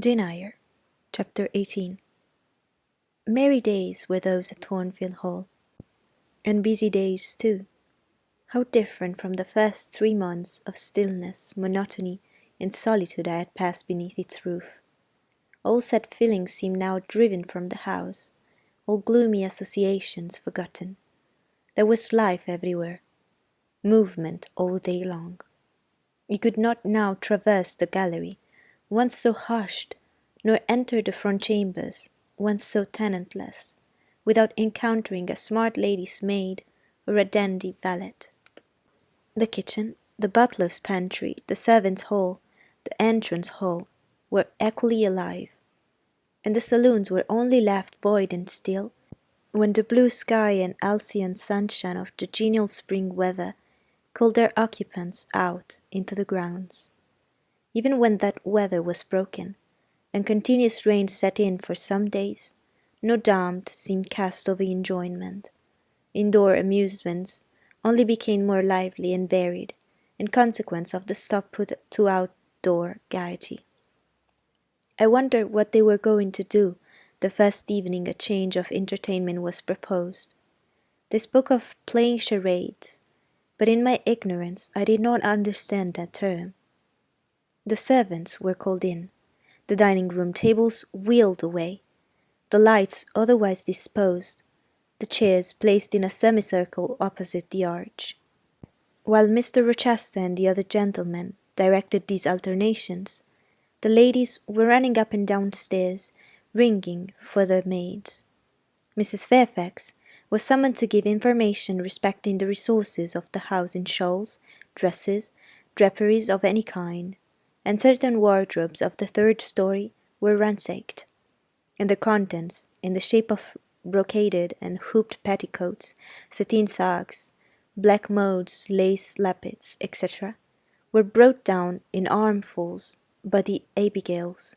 Eyre, Chapter 18. Merry days were those at Thornfield Hall, and busy days too. How different from the first 3 months of stillness, monotony, and solitude I had passed beneath its roof. All sad feelings seemed now driven from the house, all gloomy associations forgotten. There was life everywhere, movement all day long. You could not now traverse the gallery, once so hushed, nor enter the front chambers, once so tenantless, without encountering a smart lady's maid or a dandy valet. The kitchen, the butler's pantry, the servants' hall, the entrance hall, were equally alive, and the saloons were only left void and still when the blue sky and halcyon sunshine of the genial spring weather called their occupants out into the grounds. Even when that weather was broken, and continuous rain set in for some days, no damp seemed cast over enjoyment. Indoor amusements only became more lively and varied, in consequence of the stop put to outdoor gaiety. I wondered what they were going to do the first evening a change of entertainment was proposed. They spoke of playing charades, but in my ignorance I did not understand that term. The servants were called in, the dining-room tables wheeled away, the lights otherwise disposed, the chairs placed in a semicircle opposite the arch. While Mr. Rochester and the other gentlemen directed these alternations, the ladies were running up and down stairs, ringing for their maids. Mrs. Fairfax was summoned to give information respecting the resources of the house in shawls, dresses, draperies of any kind, and certain wardrobes of the third story were ransacked, and their contents, in the shape of brocaded and hooped petticoats, sateen sacques, black modes, lace lappets, etc., were brought down in armfuls by the Abigails.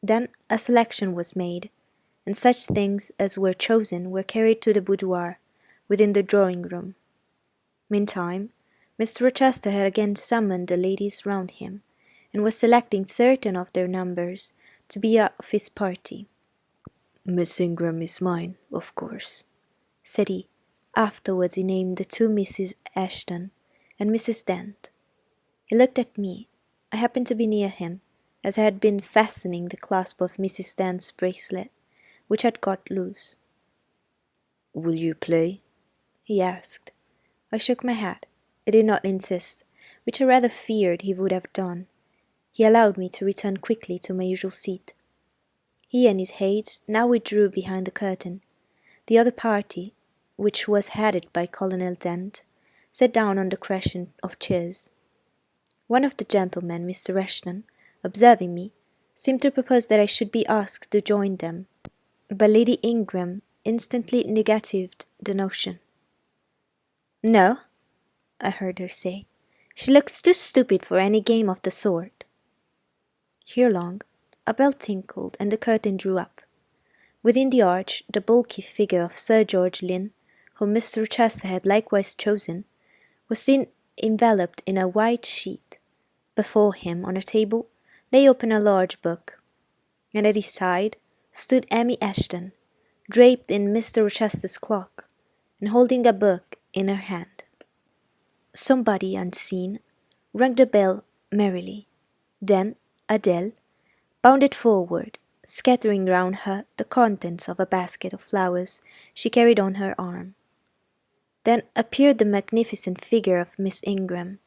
Then a selection was made, and such things as were chosen were carried to the boudoir, within the drawing-room. Meantime, Mr. Rochester had again summoned the ladies round him, and was selecting certain of their numbers to be of his party. "Miss Ingram is mine, of course," said he. Afterwards he named the two Misses Ashton and Mrs. Dent. He looked at me. I happened to be near him, as I had been fastening the clasp of Mrs. Dent's bracelet, which had got loose. "Will you play?" he asked. I shook my head. I did not insist, which I rather feared he would have done. He allowed me to return quickly to my usual seat. He and his aides now withdrew behind the curtain. The other party, which was headed by Colonel Dent, sat down on the crescent of chairs. One of the gentlemen, Mr. Ashton, observing me, seemed to propose that I should be asked to join them, but Lady Ingram instantly negatived the notion. "No," I heard her say, "she looks too stupid for any game of the sort." Here long, a bell tinkled and the curtain drew up. Within the arch, the bulky figure of Sir George Lynn, whom Mr. Rochester had likewise chosen, was seen enveloped in a white sheet. Before him, on a table, lay open a large book, and at his side stood Amy Ashton, draped in Mr. Rochester's cloak, and holding a book in her hand. Somebody unseen rang the bell merrily. Then Adele bounded forward, scattering round her the contents of a basket of flowers she carried on her arm. Then appeared the magnificent figure of Miss Ingram,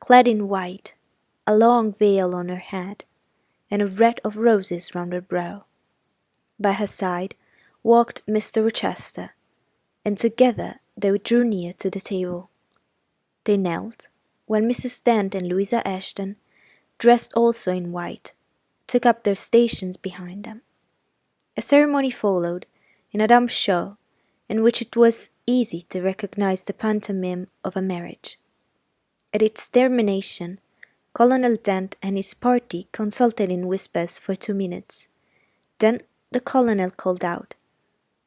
clad in white, a long veil on her head, and a wreath of roses round her brow. By her side walked Mr. Rochester, and together they drew near to the table. They knelt, while Mrs. Dent and Louisa Ashton, dressed also in white, took up their stations behind them. A ceremony followed, in a dumb show, in which it was easy to recognize the pantomime of a marriage. At its termination, Colonel Dent and his party consulted in whispers for 2 minutes. Then the colonel called out,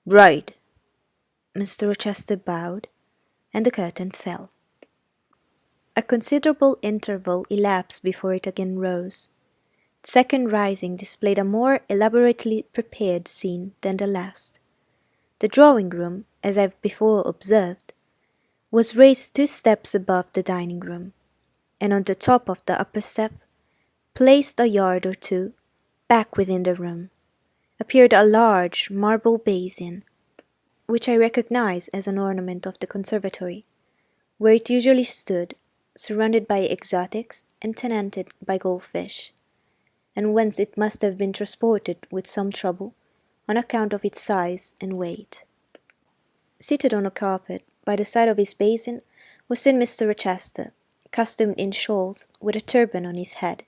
"Bride!" Mr. Rochester bowed, and the curtain fell. A considerable interval elapsed before it again rose. The second rising displayed a more elaborately prepared scene than the last. The drawing-room, as I've before observed, was raised 2 steps above the dining-room, and on the top of the upper step, placed a yard or two back within the room, appeared a large marble basin, which I recognized as an ornament of the conservatory, where it usually stood, surrounded by exotics and tenanted by goldfish, and whence it must have been transported with some trouble on account of its size and weight. Seated on a carpet by the side of his basin was seen Mr. Rochester, costumed in shawls, with a turban on his head.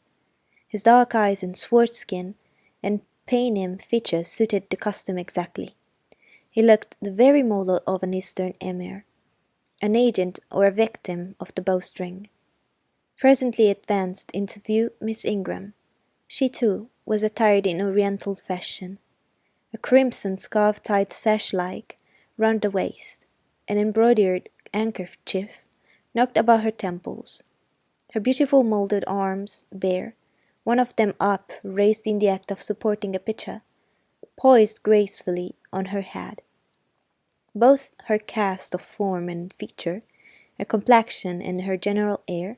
His dark eyes and swart skin and Paynim features suited the costume exactly. He looked the very model of an Eastern emir, an agent or a victim of the bowstring. Presently advanced into view Miss Ingram. She, too, was attired in Oriental fashion. A crimson scarf tied sash-like round the waist, an embroidered handkerchief knocked about her temples. Her beautiful moulded arms, bare, one of them up, raised in the act of supporting a pitcher, poised gracefully on her head. Both her cast of form and feature, her complexion and her general air,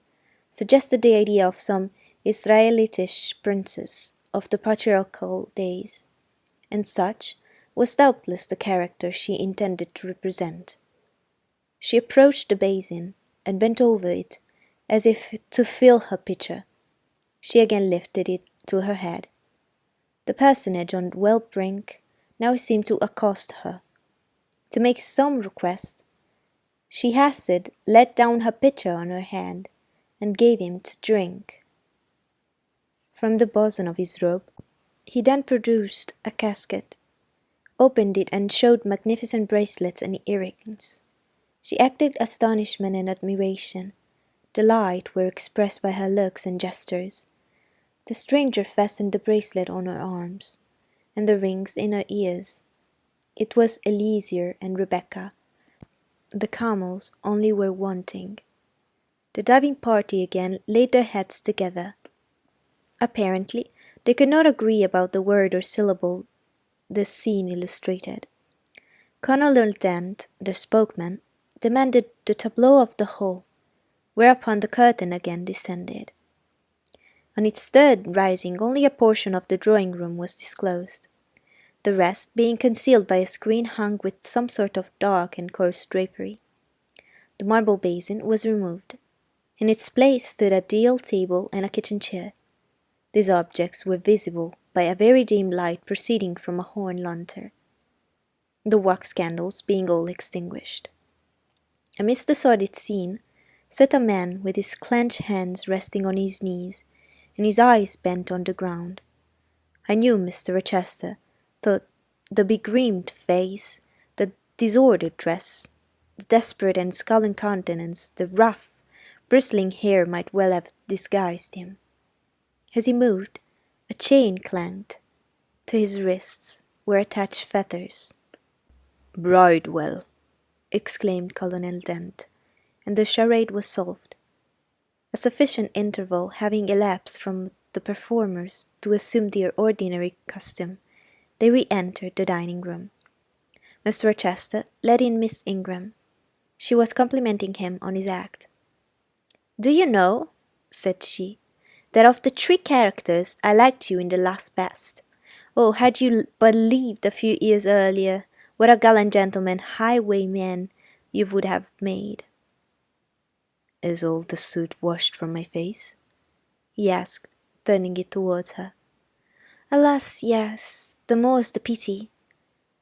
suggested the idea of some Israelitish princess of the patriarchal days, and such was doubtless the character she intended to represent. She approached the basin and bent over it as if to fill her pitcher. She again lifted it to her head. The personage on the well brink now seemed to accost her, to make some request. She hastened, let down her pitcher on her hand, and gave him to drink. From the bosom of his robe, he then produced a casket, opened it, and showed magnificent bracelets and earrings. She acted astonishment and admiration. Delight were expressed by her looks and gestures. The stranger fastened the bracelet on her arms, and the rings in her ears. It was Eliezer and Rebecca. The camels only were wanting. The diving party again laid their heads together. Apparently, they could not agree about the word or syllable this scene illustrated. Colonel Dent, the spokesman, demanded the tableau of the whole, whereupon the curtain again descended. On its third rising only a portion of the drawing-room was disclosed, the rest being concealed by a screen hung with some sort of dark and coarse drapery. The marble basin was removed. In its place stood a deal table and a kitchen chair. These objects were visible by a very dim light proceeding from a horn lantern, the wax candles being all extinguished. Amidst the sordid scene sat a man with his clenched hands resting on his knees and his eyes bent on the ground. I knew Mr. Rochester, though the begrimed face, the disordered dress, the desperate and scowling countenance, the rough, bristling hair might well have disguised him. As he moved, a chain clanked. To his wrists were attached fetters. "Bridewell!" exclaimed Colonel Dent, and the charade was solved. A sufficient interval having elapsed from the performers to assume their ordinary costume, they re-entered the dining-room. Mr. Rochester led in Miss Ingram. She was complimenting him on his act. "Do you know," said she, "that of the 3 characters I liked you in the last best. Oh, had you but lived a few years earlier, what a gallant gentleman highwayman you would have made." "Is all the soot washed from my face?" he asked, turning it towards her. "Alas, yes, the more's the pity.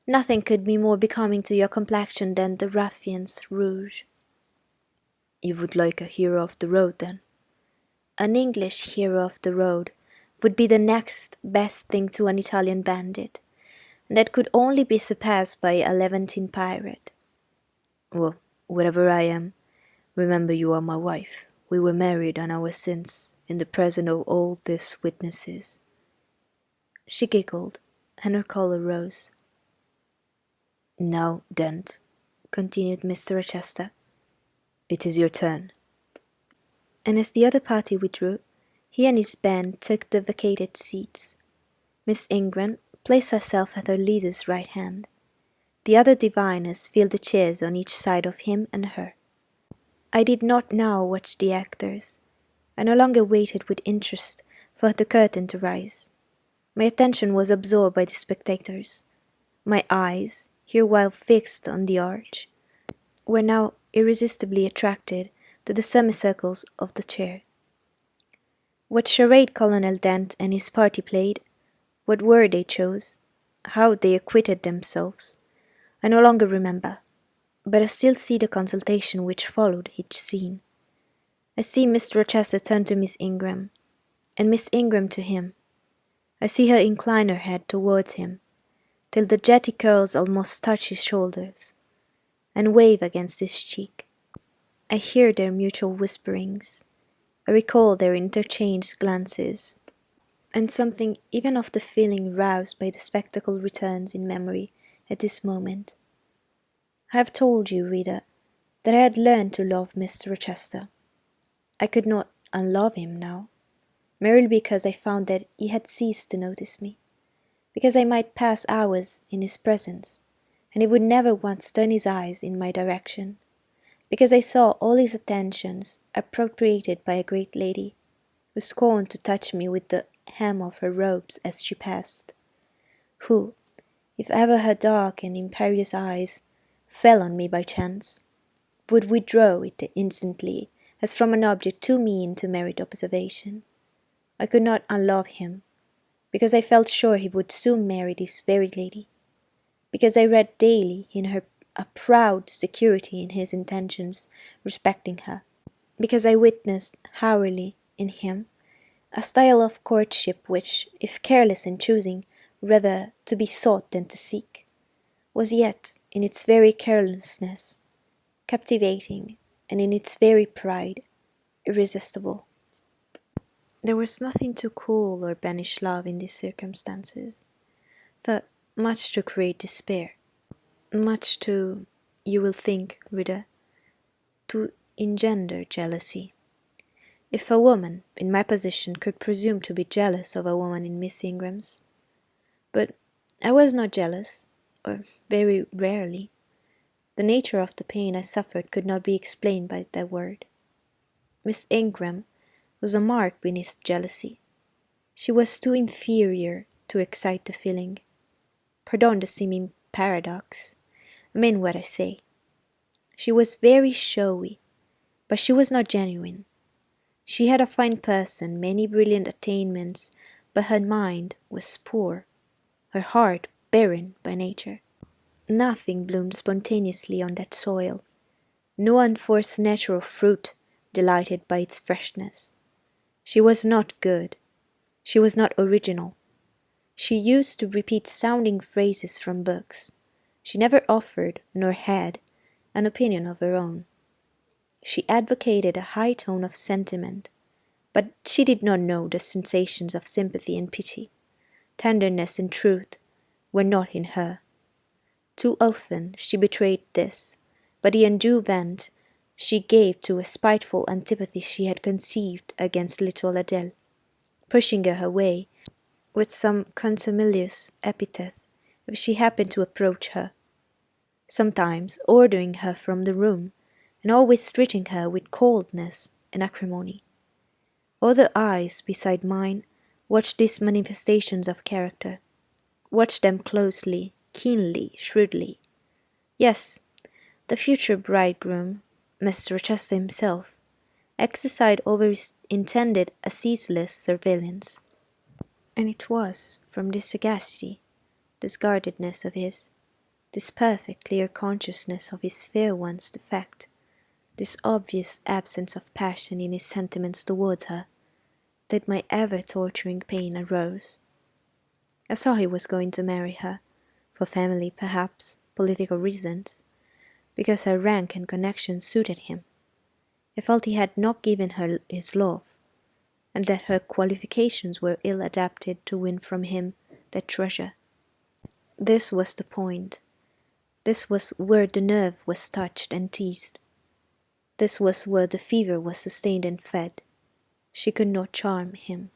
Nothing could be more becoming to your complexion than the ruffian's rouge." "You would like a hero of the road, then?" "An English hero of the road would be the next best thing to an Italian bandit, and that could only be surpassed by a Levantine pirate." "Well, whatever I am, remember you are my wife. We were married an hour since, in the presence of all these witnesses." She giggled, and her colour rose. "Now, Dent," continued Mr. Rochester, "it is your turn." And as the other party withdrew, He and his band took the vacated seats. Miss Ingram placed herself at her leader's right hand. The other diviners filled the chairs on each side of him and her. I did not now watch the actors. I no longer waited with interest for the curtain to rise. My attention was absorbed by the spectators. My eyes, here while fixed on the arch, were now irresistibly attracted to the semicircles of the chair. What charade Colonel Dent and his party played, what word they chose, how they acquitted themselves, I no longer remember, but I still see the consultation which followed each scene. I see Mr. Rochester turn to Miss Ingram, and Miss Ingram to him. I see her incline her head towards him, till the jetty curls almost touch his shoulders, and wave against his cheek. I hear their mutual whisperings. I recall their interchanged glances, and something even of the feeling roused by the spectacle returns in memory at this moment. I have told you, reader, that I had learned to love Mr. Rochester. I could not unlove him now, merely because I found that he had ceased to notice me, because I might pass hours in his presence, and he would never once turn his eyes in my direction, because I saw all his attentions appropriated by a great lady, who scorned to touch me with the hem of her robes as she passed, who, if ever her dark and imperious eyes fell on me by chance, would withdraw it instantly as from an object too mean to merit observation. I could not unlove him, because I felt sure he would soon marry this very lady, because I read daily in her a proud security in his intentions respecting her, because I witnessed hourly in him a style of courtship which, if careless in choosing rather to be sought than to seek, was yet, in its very carelessness, captivating, and in its very pride, irresistible. There was nothing to cool or banish love in these circumstances, but much to create despair, much to, you will think, reader, to engender jealousy. If a woman in my position could presume to be jealous of a woman in Miss Ingram's, but I was not jealous, or very rarely. The nature of the pain I suffered could not be explained by that word. Miss Ingram was a mark beneath jealousy. She was too inferior to excite the feeling. Pardon the seeming paradox. I mean what I say. She was very showy, but she was not genuine. She had a fine person, many brilliant attainments, but her mind was poor, her heart barren by nature. Nothing bloomed spontaneously on that soil. No unforced natural fruit delighted by its freshness. She was not good. She was not original. She used to repeat sounding phrases from books. She never offered, nor had, an opinion of her own. She advocated a high tone of sentiment, but she did not know the sensations of sympathy and pity. Tenderness and truth were not in her. Too often she betrayed this, but the undue vent she gave to a spiteful antipathy she had conceived against little Adele, pushing her away with some contumelious epithet if she happened to approach her, sometimes ordering her from the room, and always treating her with coldness and acrimony. Other eyes beside mine watched these manifestations of character, watched them closely, keenly, shrewdly. Yes, the future bridegroom, Mr. Rochester himself, exercised over his intended a ceaseless surveillance. And it was from this sagacity, this guardedness of his, this perfect clear consciousness of his fair one's defect, this obvious absence of passion in his sentiments towards her, that my ever torturing pain arose. I saw he was going to marry her, for family, perhaps, political reasons, because her rank and connection suited him. I felt he had not given her his love, and that her qualifications were ill adapted to win from him that treasure. This was the point. This was where the nerve was touched and teased. This was where the fever was sustained and fed. she could not charm him.